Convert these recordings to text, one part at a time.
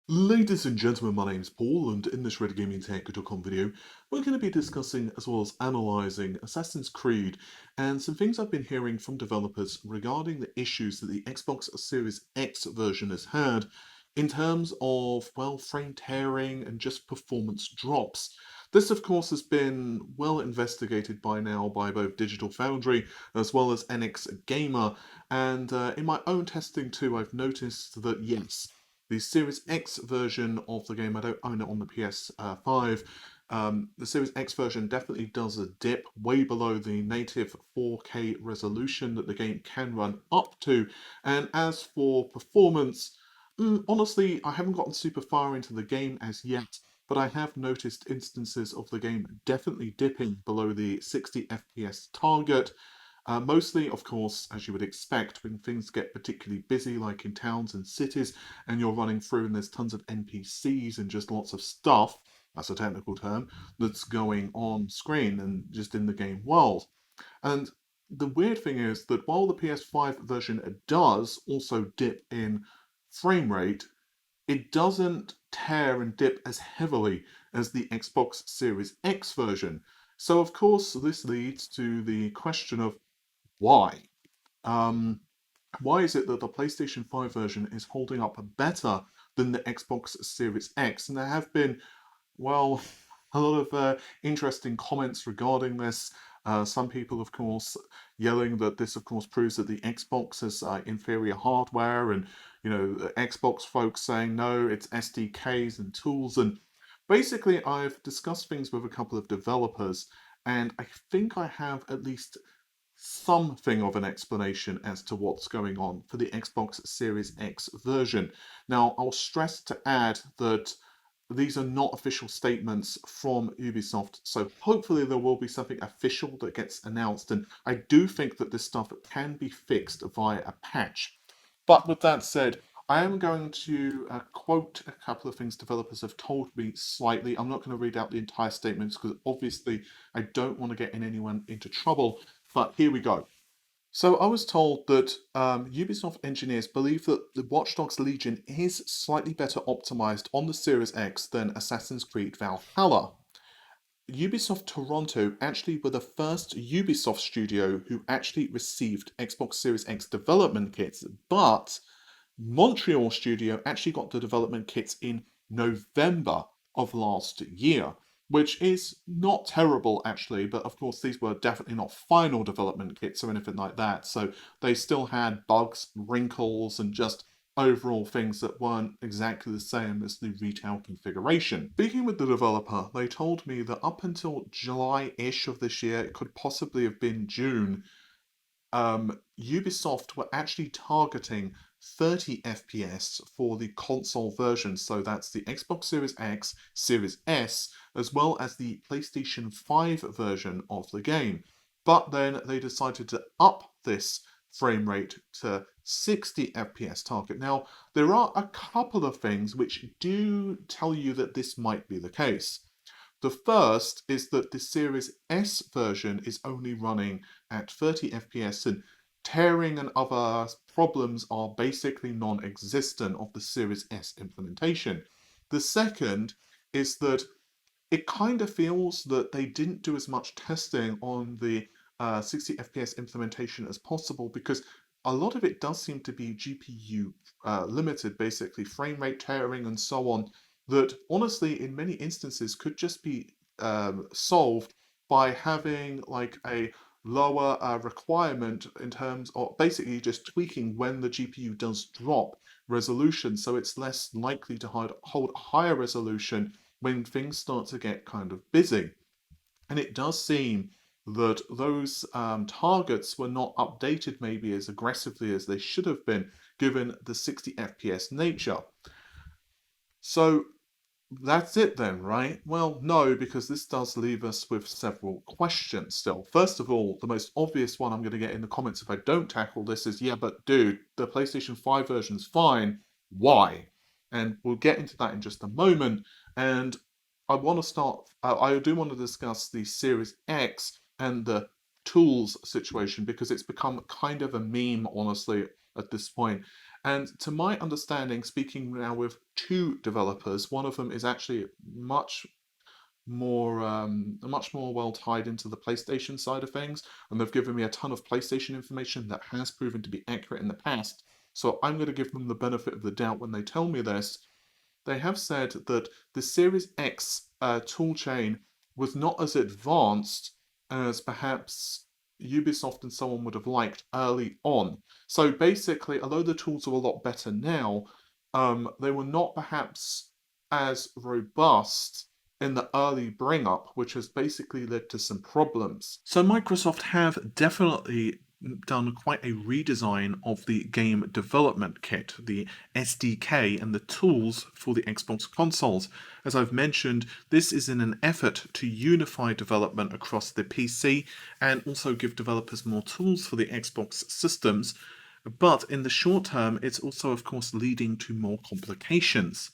Ladies and gentlemen, my name's Paul, and in this Red Gaming Tech.com video, we're going to be discussing as well as analysing Assassin's Creed and some things I've been hearing from developers regarding the issues that the Xbox Series X version has had in terms of, well, frame tearing and just performance drops. This, of course, has been well investigated by now by both Digital Foundry as well as NX Gamer, and in my own testing too, I've noticed that yes, the Series X version of the game, I don't own it on the PS5. The Series X version definitely does a dip way below the native 4K resolution that the game can run up to. And as for performance, honestly, I haven't gotten super far into the game as yet, but I have noticed instances of the game definitely dipping below the 60 FPS target. Mostly, of course, as you would expect, when things get particularly busy, like in towns and cities, and you're running through and there's tons of NPCs and just lots of stuff, that's a technical term, that's going on screen and just in the game world. And the weird thing is that while the PS5 version does also dip in frame rate, it doesn't tear and dip as heavily as the Xbox Series X version. So, of course, this leads to the question of why? Um, why is it that the PlayStation 5 version is holding up better than the Xbox Series X? And there have been, well, a lot of interesting comments regarding this. Some people, of course, yelling that this, of course, proves that the Xbox has inferior hardware, and the Xbox folks saying no, it's SDKs and tools. And basically, I've discussed things with a couple of developers, and I think I have at least something of an explanation as to what's going on for the Xbox Series X version. Now, I'll stress to add that these are not official statements from Ubisoft, so hopefully there will be something official that gets announced, and I do think that this stuff can be fixed via a patch. But with that said, I am going to quote a couple of things developers have told me slightly. I'm not going to read out the entire statements because obviously I don't want to get anyone into trouble, but here we go. So I was told that Ubisoft engineers believe that the Watch Dogs Legion is slightly better optimized on the Series X than Assassin's Creed Valhalla. Ubisoft Toronto actually were the first Ubisoft studio who actually received Xbox Series X development kits, but Montreal studio actually got the development kits in November of last year, which is not terrible actually, but of course these were definitely not final development kits or anything like that, so they still had bugs, wrinkles, and just overall things that weren't exactly the same as the retail configuration. Speaking with the developer, they told me that up until July-ish of this year, it could possibly have been June, Ubisoft were actually targeting 30 FPS for the console version, so that's the Xbox Series X, Series S, as well as the PlayStation 5 version of the game. But then they decided to up this frame rate to 60 FPS target. Now, there are a couple of things which do tell you that this might be the case. The first is that the Series S version is only running at 30 FPS, and tearing and other problems are basically non-existent of the Series S implementation. The second is that it kind of feels that they didn't do as much testing on the 60 FPS implementation as possible, because a lot of it does seem to be GPU limited, basically frame rate tearing and so on, that honestly in many instances could just be solved by having like a lower requirement in terms of basically just tweaking when the GPU does drop resolution, so it's less likely to hold higher resolution when things start to get kind of busy. And it does seem that those targets were not updated maybe as aggressively as they should have been, given the 60 FPS nature. So that's it then, right? Well, no, because this does leave us with several questions still. First of all, the most obvious one I'm going to get in the comments if I don't tackle this is, yeah, but dude, the PlayStation 5 version's fine. Why? And we'll get into that in just a moment. And I want to start, I do want to discuss the Series X and the tools situation, because it's become kind of a meme, honestly, at this point. And to my understanding, speaking now with two developers, one of them is actually much more well tied into the PlayStation side of things, and they've given me a ton of PlayStation information that has proven to be accurate in the past. So I'm going to give them the benefit of the doubt when they tell me this. They have said that the Series X toolchain was not as advanced as perhaps Ubisoft and so on would have liked early on. So basically, although the tools are a lot better now, they were not perhaps as robust in the early bring up, which has basically led to some problems. So Microsoft have definitely done quite a redesign of the game development kit, the SDK, and the tools for the Xbox consoles. As I've mentioned, this is in an effort to unify development across the PC and also give developers more tools for the Xbox systems. But in the short term, it's also, of course, leading to more complications.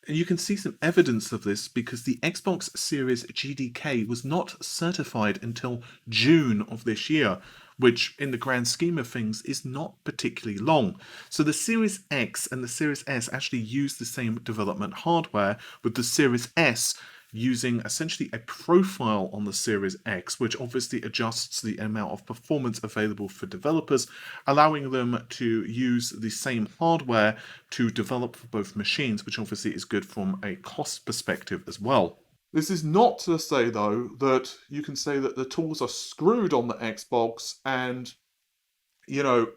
And you can see some evidence of this because the Xbox Series GDK was not certified until June of this year, which in the grand scheme of things is not particularly long. So the Series X and the Series S actually use the same development hardware, with the Series S using essentially a profile on the Series X, which obviously adjusts the amount of performance available for developers, allowing them to use the same hardware to develop for both machines, which obviously is good from a cost perspective as well. This is not to say, though, that you can say that the tools are screwed on the Xbox and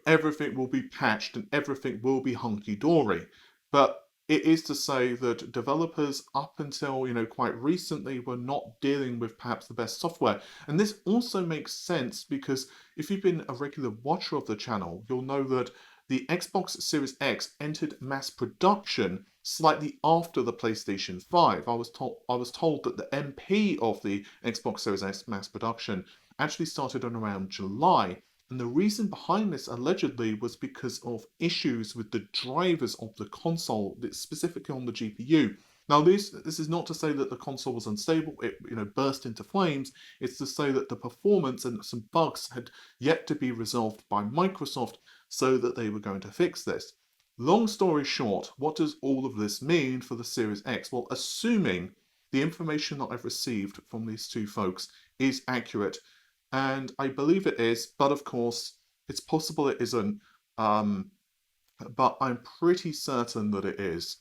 everything will be patched and everything will be hunky-dory. But it is to say that developers up until, quite recently were not dealing with perhaps the best software. And this also makes sense because if you've been a regular watcher of the channel, you'll know that the Xbox Series X entered mass production slightly after the PlayStation 5. I was told that the MP of the Xbox Series X mass production actually started on around July. And the reason behind this allegedly was because of issues with the drivers of the console, specifically on the GPU. Now, this is not to say that the console was unstable; it burst into flames. It's to say that the performance and some bugs had yet to be resolved by Microsoft, so that they were going to fix this. Long story short, what does all of this mean for the Series X? Well, assuming the information that I've received from these two folks is accurate, and I believe it is, but of course, it's possible it isn't. Um, but I'm pretty certain that it is,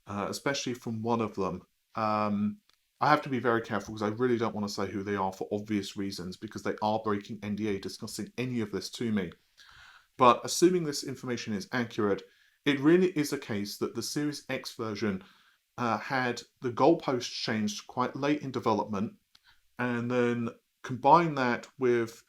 especially from one of them. I have to be very careful because I really don't want to say who they are for obvious reasons because they are breaking NDA discussing any of this to me. But assuming this information is accurate, it really is a case that the Series X version had the goalposts changed quite late in development, and then combine that with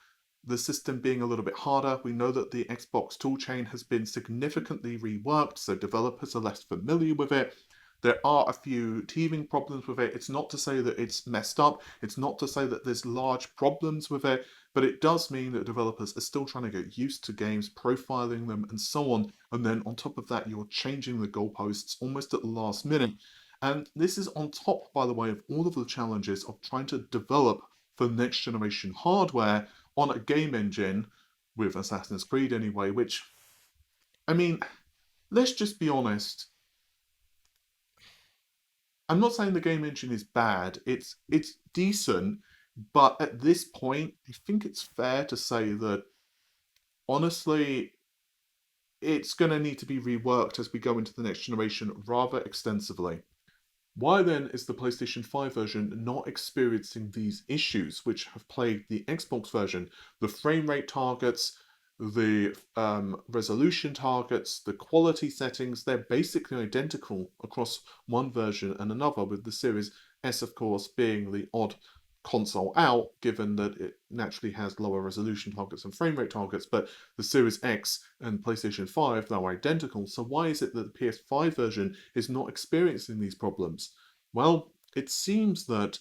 the system being a little bit harder. We know that the Xbox toolchain has been significantly reworked, so developers are less familiar with it. There are a few teething problems with it. It's not to say that it's messed up. It's not to say that there's large problems with it, but it does mean that developers are still trying to get used to games, profiling them, and so on. And then on top of that, you're changing the goalposts almost at the last minute. And this is on top, by the way, of all of the challenges of trying to develop for next generation hardware on a game engine, with Assassin's Creed anyway, which, I mean, let's just be honest. I'm not saying the game engine is bad. It's decent, but at this point, I think it's fair to say that honestly, it's going to need to be reworked as we go into the next generation rather extensively. Why then is the PlayStation 5 version not experiencing these issues which have plagued the Xbox version? The frame rate targets, the resolution targets, the quality settings, they're basically identical across one version and another, with the Series S, of course, being the odd console out, given that it naturally has lower resolution targets and frame rate targets, but the Series X and PlayStation 5, they're identical. So why is it that the PS5 version is not experiencing these problems? Well, it seems that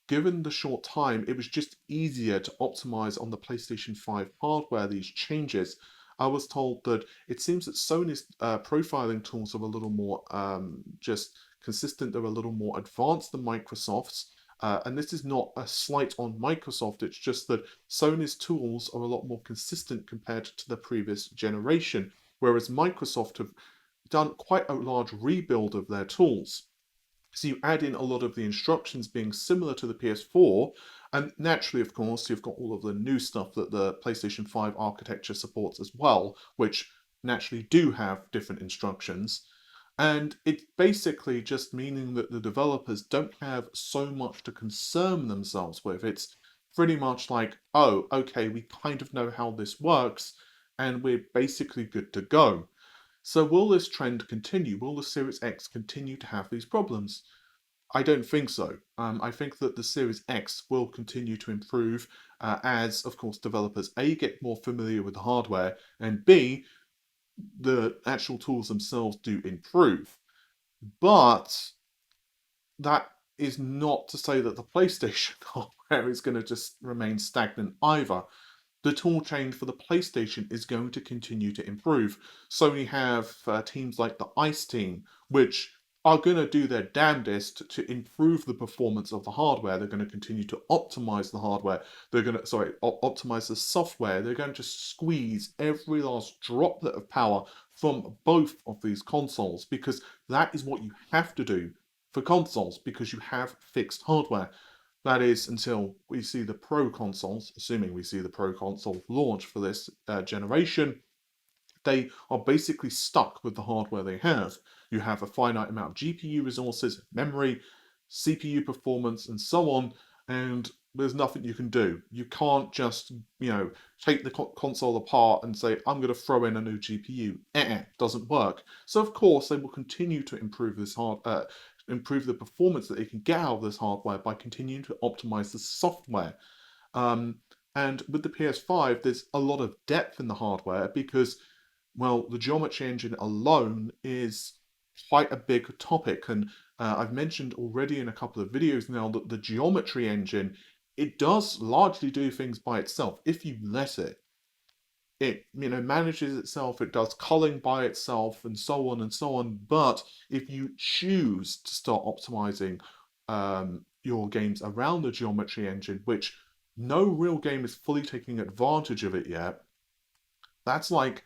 given the short time, it was just easier to optimize on the PlayStation 5 hardware these changes. I was told that it seems that Sony's profiling tools are a little more just consistent, they're a little more advanced than Microsoft's. And this is not a slight on Microsoft, it's just that Sony's tools are a lot more consistent compared to the previous generation. whereas Microsoft have done quite a large rebuild of their tools. So you add in a lot of the instructions being similar to the PS4, and naturally, of course, you've got all of the new stuff that the PlayStation 5 architecture supports as well, which naturally do have different instructions. And it's basically just meaning that the developers don't have so much to concern themselves with. It's pretty much like, oh, okay, we kind of know how this works, and we're basically good to go. So will this trend continue? Will the Series X continue to have these problems? I don't think so. I think that the Series X will continue to improve as, of course, developers A, get more familiar with the hardware, and B, the actual tools themselves do improve. But that is not to say that the PlayStation hardware is going to just remain stagnant either. The tool chain for the PlayStation is going to continue to improve. Sony have teams like the ICE team, which are going to do their damnedest to improve the performance of the hardware. They're going to continue to optimize the hardware. They're going to, optimize the software. They're going to just squeeze every last droplet of power from both of these consoles, because that is what you have to do for consoles, because you have fixed hardware. That is until we see the Pro consoles, assuming we see the Pro console launch for this generation, they are basically stuck with the hardware they have. You have a finite amount of GPU resources, memory, CPU performance, and so on, and there's nothing you can do. You can't just, take the console apart and say, I'm going to throw in a new GPU. Doesn't work. So of course they will continue to improve improve the performance that they can get out of this hardware by continuing to optimize the software. Um, and with the PS5, there's a lot of depth in the hardware because, well, the geometry engine alone is quite a big topic. And I've mentioned already in a couple of videos now that the geometry engine, it does largely do things by itself if you let it. It manages itself, it does culling by itself, and so on and so on. But if you choose to start optimizing your games around the geometry engine, which no real game is fully taking advantage of it yet, that's like,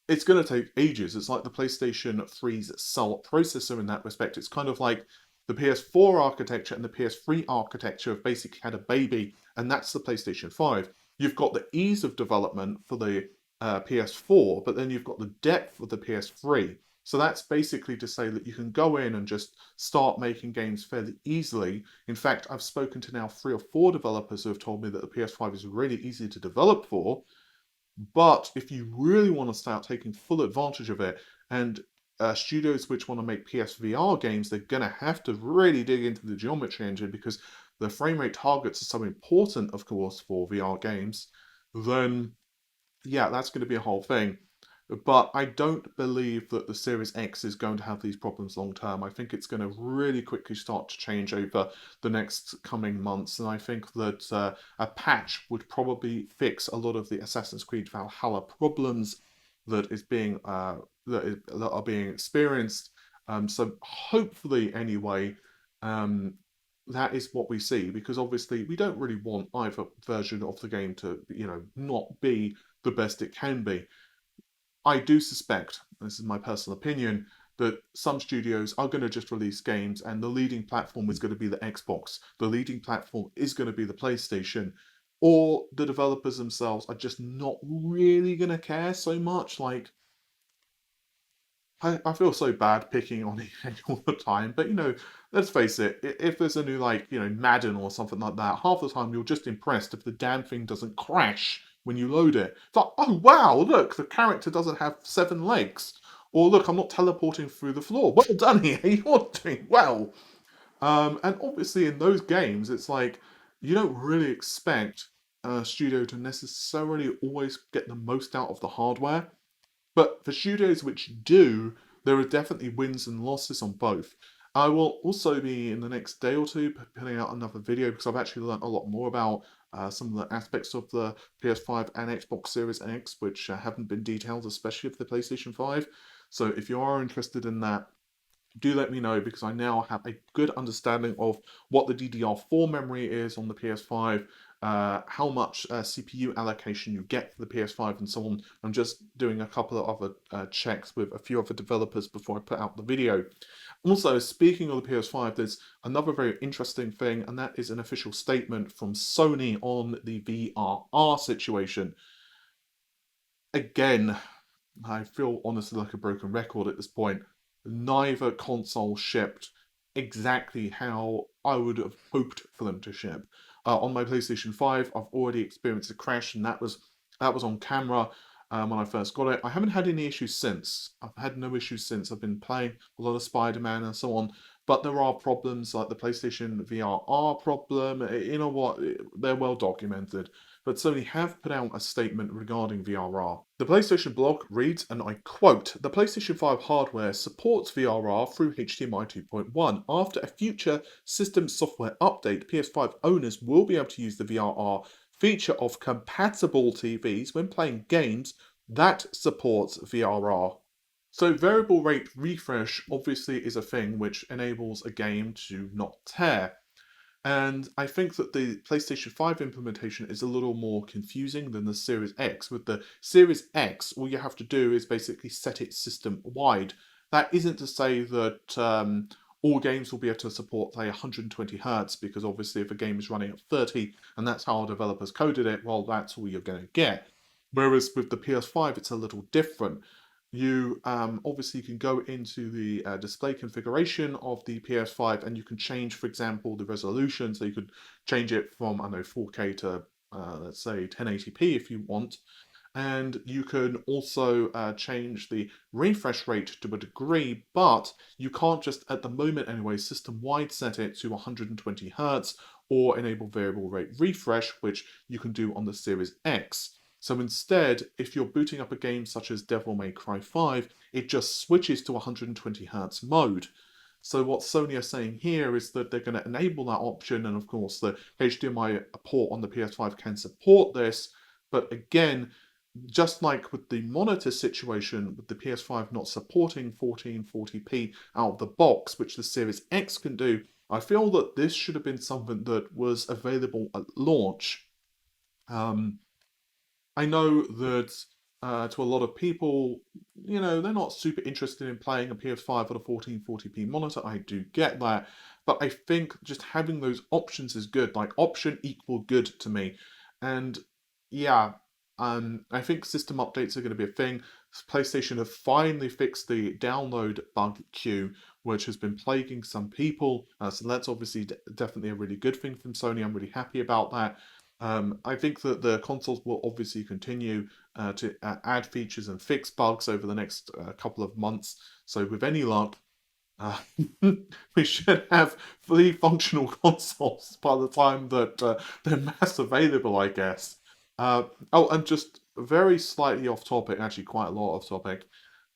it's going to take ages. It's like the PlayStation 3's cell processor in that respect. It's kind of like the PS4 architecture and the PS3 architecture have basically had a baby, and that's the PlayStation 5. You've got the ease of development for the PS4, but then you've got the depth of the PS3. So that's basically to say that you can go in and just start making games fairly easily. In fact, I've spoken to now 3 or 4 developers who have told me that the PS5 is really easy to develop for. But if you really want to start taking full advantage of it, and studios which want to make PSVR games, they're going to have to really dig into the geometry engine because the frame rate targets are so important, of course, for VR games, then yeah, that's going to be a whole thing. But I don't believe that the Series X is going to have these problems long term. I think it's going to really quickly start to change over the next coming months, and I think that a patch would probably fix a lot of the Assassin's Creed Valhalla problems that are being experienced. So hopefully, anyway, um, that is what we see, because obviously we don't really want either version of the game to, not be the best it can be. I do suspect, this is my personal opinion, that some studios are going to just release games and the leading platform is going to be the Xbox, the leading platform is going to be the PlayStation, or the developers themselves are just not really going to care so much. Like, I feel so bad picking on EA all the time, but let's face it, if there's a new, like, Madden or something like that, half the time you're just impressed if the damn thing doesn't crash when you load it. It's like, oh wow, look, the character doesn't have 7 legs. Or look, I'm not teleporting through the floor. Well done here, you're doing well. And obviously in those games, it's like, you don't really expect a studio to necessarily always get the most out of the hardware. But for studios which do, there are definitely wins and losses on both. I will also be, in the next day or two, putting out another video because I've actually learned a lot more about some of the aspects of the PS5 and Xbox Series X, which haven't been detailed, especially for the PlayStation 5. So if you are interested in that, do let me know, because I now have a good understanding of what the DDR4 memory is on the PS5, how much CPU allocation you get for the PS5 and so on. I'm just doing a couple of other checks with a few other developers before I put out the video. Also, speaking of the PS5, there's another very interesting thing, and that is an official statement from Sony on the VRR situation. Again, I feel honestly like a broken record at this point. Neither console shipped exactly how I would have hoped for them to ship. On my PlayStation 5, I've already experienced a crash, and that was on camera when I first got it. I haven't had any issues since. I've had no issues since. I've been playing a lot of Spider-Man and so on, but there are problems like the PlayStation VRR problem. You know what? They're well documented. But Sony have put out a statement regarding VRR. The PlayStation blog reads, and I quote, "The PlayStation 5 hardware supports VRR through HDMI 2.1. After a future system software update, PS5 owners will be able to use the VRR feature of compatible TVs when playing games that supports VRR." So variable rate refresh obviously is a thing which enables a game to not tear. And I think that the PlayStation 5 implementation is a little more confusing than the Series X. With the Series X, all you have to do is basically set it system-wide. That isn't to say that all games will be able to support, say, 120 Hz, because obviously if a game is running at 30, and that's how our developers coded it, well, that's all you're going to get. Whereas with the PS5, it's a little different. You obviously can go into the display configuration of the PS5 and you can change, for example, the resolution. So you could change it from, I don't know, 4K to, let's say, 1080p if you want. And you can also change the refresh rate to a degree, but you can't just, at the moment anyway, system-wide set it to 120 Hz or enable variable rate refresh, which you can do on the Series X. So instead, if you're booting up a game such as Devil May Cry 5, it just switches to 120 Hz mode. So what Sony are saying here is that they're going to enable that option, and of course the HDMI port on the PS5 can support this, but again, just like with the monitor situation, with the PS5 not supporting 1440p out of the box, which the Series X can do, I feel that this should have been something that was available at launch. I know that to a lot of people, you know, they're not super interested in playing a PS5 on a 1440p monitor. I do get that. But I think just having those options is good. Like, option equal good to me. And yeah, I think system updates are going to be a thing. PlayStation have finally fixed the download bug queue, which has been plaguing some people. So that's obviously definitely a really good thing from Sony. I'm really happy about that. I think that the consoles will obviously continue to add features and fix bugs over the next couple of months. So with any luck, uh, we should have fully functional consoles by the time that they're mass available, I guess. Oh, and just very slightly off topic, actually quite a lot off topic.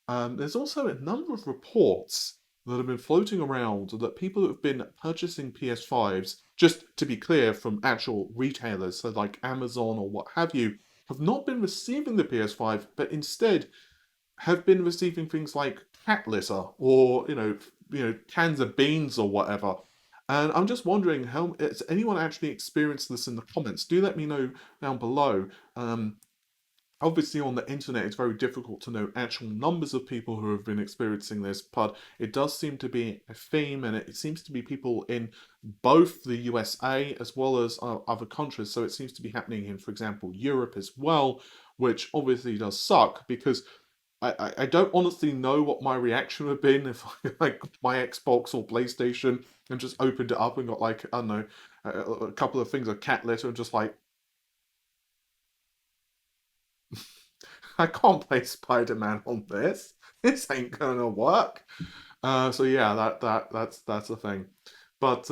There's also a number of reports that have been floating around that people who have been purchasing PS5s, just to be clear, from actual retailers, so like Amazon or what have you, have not been receiving the PS5, but instead have been receiving things like cat litter or cans of beans or whatever. And I'm just wondering, how has anyone actually experienced this in the comments? Do let me know down below. Obviously, on the internet, it's very difficult to know actual numbers of people who have been experiencing this, but it does seem to be a theme, and it seems to be people in both the USA as well as other countries. So it seems to be happening in, for example, Europe as well, which obviously does suck because I don't honestly know what my reaction would have been if I like my Xbox or PlayStation and just opened it up and got like, I don't know, a couple of things of cat litter and just like, I can't play Spider-Man on this. This ain't gonna work. So yeah, that's the thing. But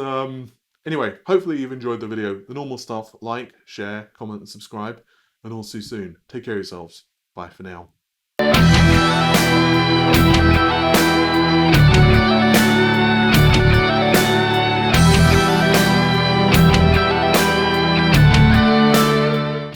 anyway, hopefully you've enjoyed the video. The normal stuff: like, share, comment, and subscribe. And I'll see you soon. Take care of yourselves. Bye for now.